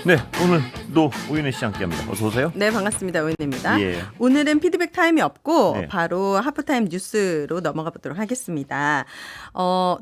네, 오늘도 오윤혜 씨 함께합니다. 어서 오세요. 네, 반갑습니다. 오윤혜입니다. 예. 오늘은 피드백 타임이 없고 네. 바로 하프타임 뉴스로 넘어가 보도록 하겠습니다.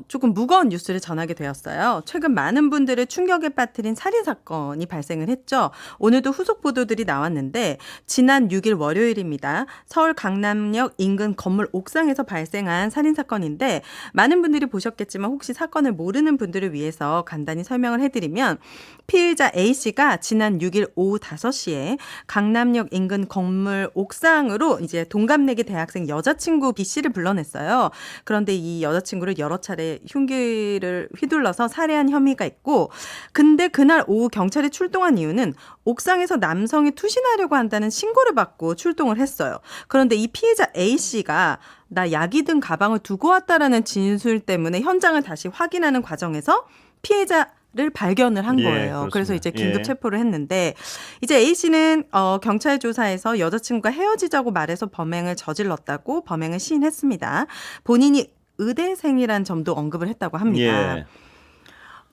조금 무거운 뉴스를 전하게 되었어요. 최근 많은 분들을 충격에 빠뜨린 살인 사건이 발생을 했죠. 오늘도 후속 보도들이 나왔는데 지난 6일 월요일입니다. 서울 강남역 인근 건물 옥상에서 발생한 살인 사건인데 많은 분들이 보셨겠지만 혹시 사건을 모르는 분들을 위해서 간단히 설명을 해드리면 피의자 A씨가 지난 6일 오후 5시에 강남역 인근 건물 옥상으로 이제 동갑내기 대학생 여자친구 B씨를 불러냈어요. 그런데 이 여자친구를 여러 차례 흉기를 휘둘러서 살해한 혐의가 있고, 근데 그날 오후 경찰이 출동한 이유는 옥상에서 남성이 투신하려고 한다는 신고를 받고 출동을 했어요. 그런데 이 피해자 A씨가 나 약이 든 가방을 두고 왔다라는 진술 때문에 현장을 다시 확인하는 과정에서 피해자를 발견을 한 거예요. 그래서 이제 긴급 체포를 했는데 이제 A씨는 경찰 조사에서 여자친구가 헤어지자고 말해서 범행을 저질렀다고 범행을 시인했습니다. 본인이 의대생이란 점도 언급을 했다고 합니다. 예.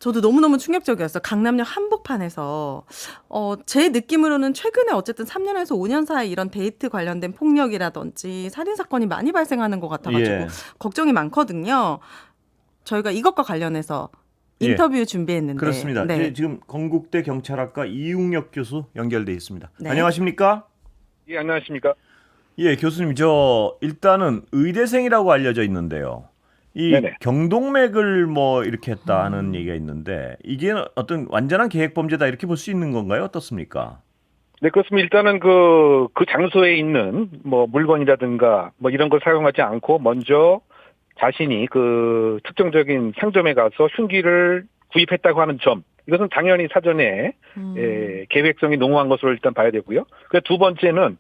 저도 너무너무 충격적이었어요. 강남역 한복판에서. 제 느낌으로는 최근에 어쨌든 3년에서 5년 사이 이런 데이트 관련된 폭력이라든지 살인사건이 많이 발생하는 것 같아가지고 걱정이 많거든요. 저희가 이것과 관련해서 인터뷰 준비했는데. 그렇습니다. 네. 지금 건국대 경찰학과 이웅혁 교수 연결돼 있습니다. 네. 안녕하십니까? 예, 안녕하십니까? 예, 교수님, 일단은 의대생이라고 알려져 있는데요. 이 네네. 경동맥을 이렇게 했다 하는 얘기가 있는데 이게 어떤 완전한 계획 범죄다 이렇게 볼 수 있는 건가요? 어떻습니까? 네, 그렇습니다. 일단은 그 장소에 있는 물건이라든가 이런 걸 사용하지 않고 먼저 자신이 그 특정적인 상점에 가서 흉기를 구입했다고 하는 점, 이것은 당연히 사전에 계획성이 농후한 것으로 일단 봐야 되고요. 그 두 번째는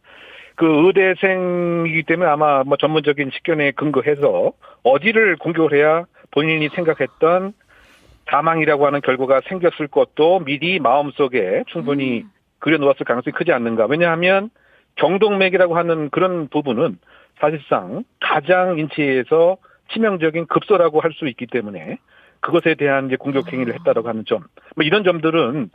그 의대생이기 때문에 아마 전문적인 식견에 근거해서 어디를 공격을 해야 본인이 생각했던 사망이라고 하는 결과가 생겼을 것도 미리 마음속에 충분히 그려놓았을 가능성이 크지 않는가. 왜냐하면 경동맥이라고 하는 그런 부분은 사실상 가장 인체에서 치명적인 급소라고 할 수 있기 때문에 그것에 대한 이제 공격 행위를 했다라고 하는 점, 이런 점들은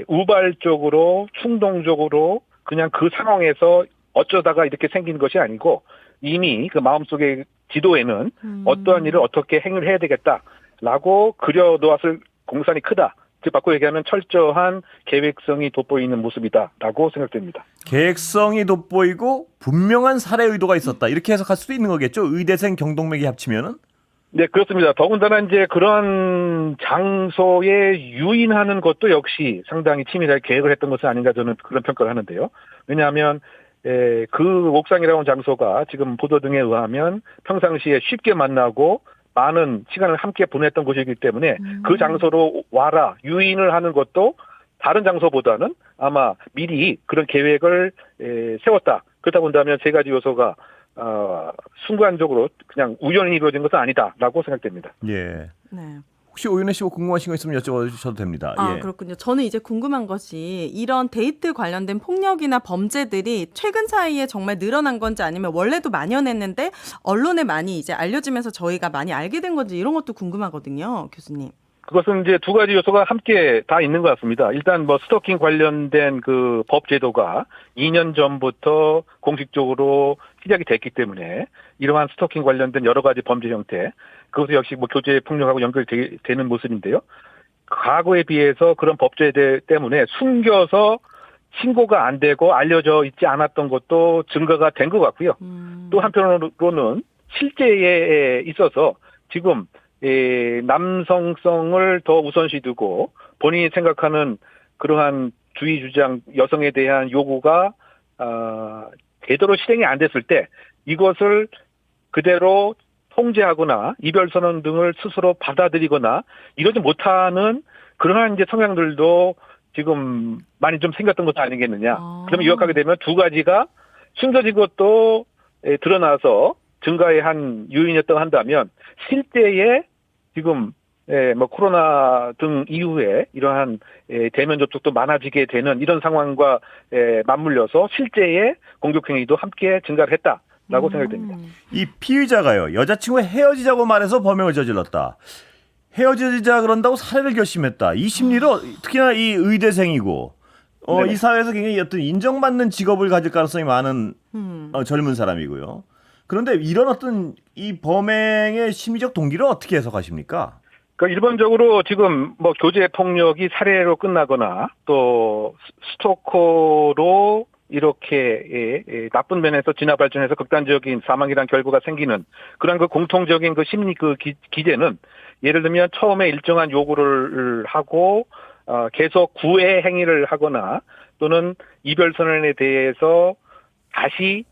우발적으로 충동적으로 그냥 그 상황에서 어쩌다가 이렇게 생긴 것이 아니고 이미 그 마음속의 지도에는 어떠한 일을 어떻게 행위를 해야 되겠다라고 그려놓았을 공산이 크다. 즉 바꿔 얘기하면 철저한 계획성이 돋보이는 모습이다라고 생각됩니다. 계획성이 돋보이고 분명한 살해 의도가 있었다. 이렇게 해석할 수도 있는 거겠죠? 의대생 경동맥이 합치면은? 네, 그렇습니다. 더군다나 이제 그런 장소에 유인하는 것도 역시 상당히 치밀하게 계획을 했던 것은 아닌가 저는 그런 평가를 하는데요. 왜냐하면 그 옥상이라는 장소가 지금 보도 등에 의하면 평상시에 쉽게 만나고 많은 시간을 함께 보냈던 곳이기 때문에 그 장소로 와라 유인을 하는 것도 다른 장소보다는 아마 미리 그런 계획을 세웠다. 그렇다 본다면 세 가지 요소가 순간적으로 그냥 우연히 이루어진 것은 아니다라고 생각됩니다. 예. 네. 혹시 오윤혜 씨 궁금하신 거 있으면 여쭤주셔도 됩니다. 예. 그렇군요. 저는 이제 궁금한 것이 이런 데이트 관련된 폭력이나 범죄들이 최근 사이에 정말 늘어난 건지 아니면 원래도 만연했는데 언론에 많이 이제 알려지면서 저희가 많이 알게 된 건지 이런 것도 궁금하거든요, 교수님. 그것은 이제 두 가지 요소가 함께 다 있는 것 같습니다. 일단 스토킹 관련된 그 법 제도가 2년 전부터 공식적으로 시작이 됐기 때문에 이러한 스토킹 관련된 여러 가지 범죄 형태, 그것도 역시 교제 폭력하고 연결되는 모습인데요. 과거에 비해서 그런 법제 때문에 숨겨서 신고가 안 되고 알려져 있지 않았던 것도 증거가 된 것 같고요. 또 한편으로는 실제에 있어서 지금 남성성을 더 우선시 두고 본인이 생각하는 그러한 주의 주장 여성에 대한 요구가 제대로 실행이 안 됐을 때 이것을 그대로 통제하거나 이별선언 등을 스스로 받아들이거나 이러지 못하는 그러한 이제 성향들도 지금 많이 좀 생겼던 것도 아니겠느냐. 그러면 요약하게 되면 두 가지가 숨겨진 것도 드러나서 증가의 한 요인이었다고 한다면 실제에 지금 코로나 등 이후에 이러한 대면 접촉도 많아지게 되는 이런 상황과 맞물려서 실제의 공격 행위도 함께 증가를 했다라고 생각됩니다. 이 피의자가요, 여자친구와 헤어지자고 말해서 범행을 저질렀다. 헤어지자 그런다고 살해를 결심했다. 이 심리를 특히나 이 의대생이고 네네. 이 사회에서 굉장히 어떤 인정받는 직업을 가질 가능성이 많은 젊은 사람이고요. 그런데 이런 어떤 이 범행의 심리적 동기를 어떻게 해석하십니까? 그러니까 일반적으로 지금 뭐 교제 폭력이 살해로 끝나거나 또 스토커로 이렇게 나쁜 면에서 진화 발전해서 극단적인 사망이란 결과가 생기는 그런 그 공통적인 그 심리 그 기제는 예를 들면 처음에 일정한 요구를 하고 계속 구애 행위를 하거나 또는 이별 선언에 대해서 다시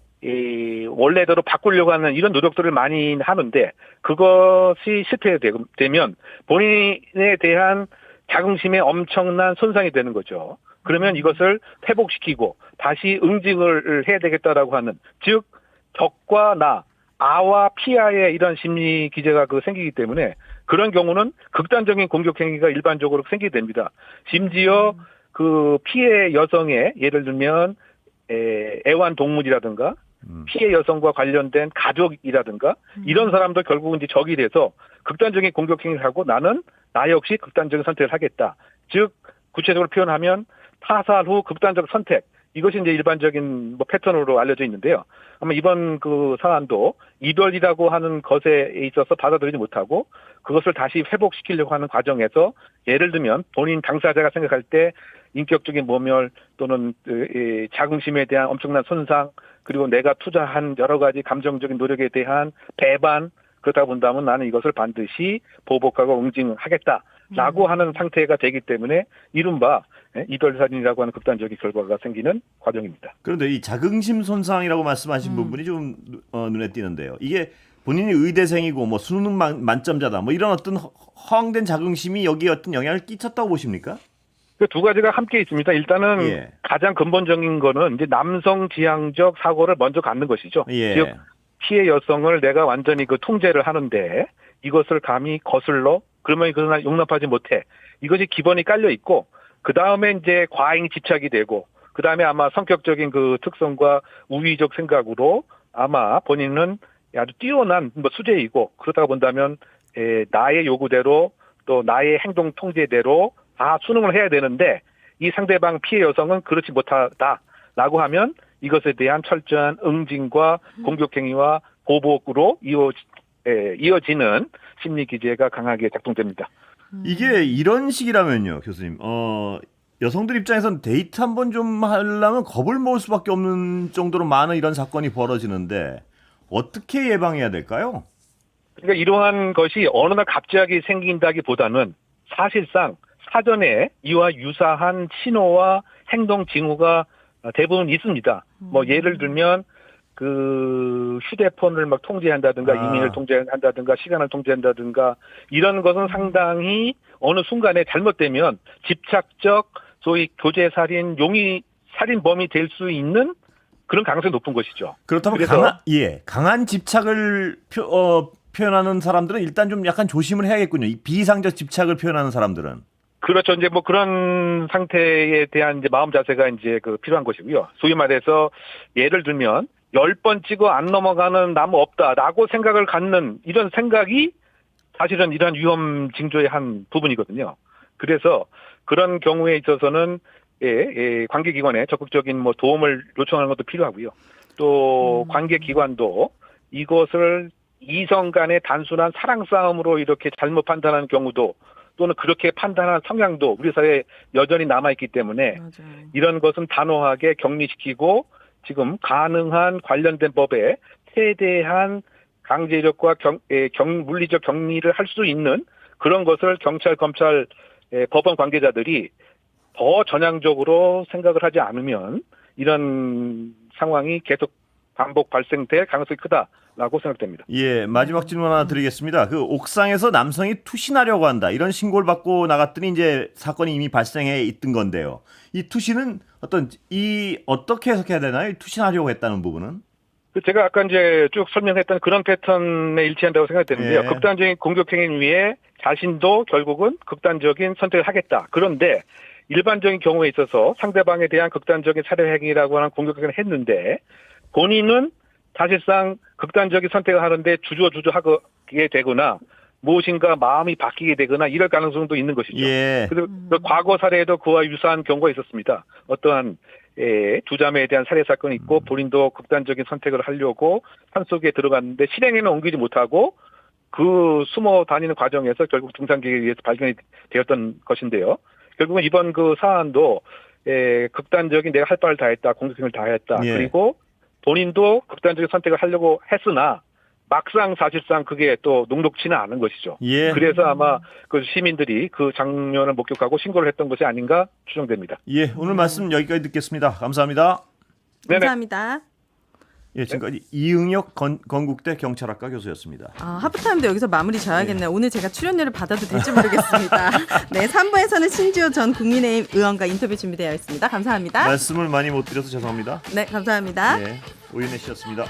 원래대로 바꾸려고 하는 이런 노력들을 많이 하는데 그것이 실패되면 본인에 대한 자긍심에 엄청난 손상이 되는 거죠. 그러면 이것을 회복시키고 다시 응징을 해야 되겠다라고 하는 즉 적과 아와 피아의 이런 심리 기제가 생기기 때문에 그런 경우는 극단적인 공격 행위가 일반적으로 생기게 됩니다. 심지어 그 피해 여성의 예를 들면 애완동물이라든가 피해 여성과 관련된 가족이라든가 이런 사람도 결국은 이제 적이 돼서 극단적인 공격 행위를 하고 나는 나 역시 극단적인 선택을 하겠다. 즉 구체적으로 표현하면 타살 후 극단적 선택. 이것이 이제 일반적인 패턴으로 알려져 있는데요. 아마 이번 그 사안도 이별이라고 하는 것에 있어서 받아들이지 못하고 그것을 다시 회복시키려고 하는 과정에서 예를 들면 본인 당사자가 생각할 때 인격적인 모멸 또는 자긍심에 대한 엄청난 손상 그리고 내가 투자한 여러 가지 감정적인 노력에 대한 배반 그러다 본다면 나는 이것을 반드시 보복하고 응징하겠다라고 하는 상태가 되기 때문에 이른바 이별살인이라고 하는 극단적인 결과가 생기는 과정입니다. 그런데 이 자긍심 손상이라고 말씀하신 부분이 좀 눈에 띄는데요. 이게 본인이 의대생이고 뭐 수능 만점자다 뭐 이런 어떤 허황된 자긍심이 여기에 어떤 영향을 끼쳤다고 보십니까? 그 두 가지가 함께 있습니다. 일단은 예. 가장 근본적인 거는 이제 남성 지향적 사고를 먼저 갖는 것이죠. 예. 즉 피해 여성을 내가 완전히 통제를 하는데 이것을 감히 거슬러 그러면 그것을 용납하지 못해. 이것이 기본이 깔려 있고 그 다음에 이제 과잉 집착이 되고 그 다음에 아마 성격적인 그 특성과 우위적 생각으로 아마 본인은 아주 뛰어난 수재이고 그러다가 본다면 나의 요구대로 또 나의 행동 통제대로 다 수능을 해야 되는데 이 상대방 피해 여성은 그렇지 못하다라고 하면 이것에 대한 철저한 응징과 공격행위와 보복으로 이어지는 심리 기제가 강하게 작동됩니다. 이게 이런 식이라면요, 교수님. 여성들 입장에서는 데이트 한번 좀 하려면 겁을 먹을 수밖에 없는 정도로 많은 이런 사건이 벌어지는데 어떻게 예방해야 될까요? 그러니까 이러한 것이 어느 날 갑자기 생긴다기보다는 사실상 사전에 이와 유사한 신호와 행동 징후가 대부분 있습니다. 뭐 예를 들면 그 휴대폰을 막 통제한다든가 이메일을 통제한다든가 시간을 통제한다든가 이런 것은 상당히 어느 순간에 잘못되면 집착적 소위 교제살인 용의 살인범이 될 수 있는 그런 가능성이 높은 것이죠. 그렇다면 강한 집착을 표현하는 사람들은 일단 좀 약간 조심을 해야겠군요. 이 비상적 집착을 표현하는 사람들은. 그렇죠. 이제 뭐 그런 상태에 대한 이제 마음 자세가 이제 필요한 것이고요. 소위 말해서 예를 들면 10번 찍어 안 넘어가는 나무 없다라고 생각을 갖는 이런 생각이 사실은 이러한 위험 징조의 한 부분이거든요. 그래서 그런 경우에 있어서는 관계기관에 적극적인 도움을 요청하는 것도 필요하고요. 또 관계기관도 이것을 이성 간의 단순한 사랑 싸움으로 이렇게 잘못 판단하는 경우도 또는 그렇게 판단하는 성향도 우리 사회에 여전히 남아있기 때문에 맞아요. 이런 것은 단호하게 격리시키고 지금 가능한 관련된 법에 최대한 강제력과 물리적 격리를 할 수 있는 그런 것을 경찰, 검찰, 법원 관계자들이 더 전향적으로 생각을 하지 않으면 이런 상황이 계속 반복 발생될 가능성이 크다라고 생각됩니다. 예, 마지막 질문 하나 드리겠습니다. 그 옥상에서 남성이 투신하려고 한다. 이런 신고를 받고 나갔더니 이제 사건이 이미 발생해 있던 건데요. 이 투신은 어떻게 해석해야 되나요? 투신하려고 했다는 부분은? 제가 아까 이제 쭉 설명했던 그런 패턴에 일치한다고 생각되는데요. 예. 극단적인 공격행위 위에 자신도 결국은 극단적인 선택을 하겠다. 그런데 일반적인 경우에 있어서 상대방에 대한 극단적인 살해 행위라고 하는 공격행위를 했는데 본인은 사실상 극단적인 선택을 하는데 주저하게 되거나 무엇인가 마음이 바뀌게 되거나 이럴 가능성도 있는 것이죠. 예. 그리고 그 과거 사례에도 그와 유사한 경우가 있었습니다. 어떠한 두 자매에 대한 살해 사건이 있고 본인도 극단적인 선택을 하려고 산속에 들어갔는데 실행에는 옮기지 못하고 그 숨어 다니는 과정에서 결국 등산객에 의해서 발견이 되었던 것인데요. 결국은 이번 그 사안도 극단적인 내가 할 바를 다 했다, 공격행위를 다 했다. 예. 그리고 본인도 극단적인 선택을 하려고 했으나 막상 사실상 그게 또 녹록치는 않은 것이죠. 예. 그래서 아마 그 시민들이 그 장면을 목격하고 신고를 했던 것이 아닌가 추정됩니다. 예. 오늘 말씀 여기까지 듣겠습니다. 감사합니다. 네네. 감사합니다. 예, 지금까지 이응혁 건국대 경찰학과 교수였습니다. 하프타임도 여기서 마무리 져야겠네요. 오늘 제가 출연료를 받아도 될지 모르겠습니다. 네, 3부에서는 신지호 전 국민의힘 의원과 인터뷰 준비되어 있습니다. 감사합니다. 말씀을 많이 못 드려서 죄송합니다. 네, 감사합니다. 예, 오윤혜 씨였습니다.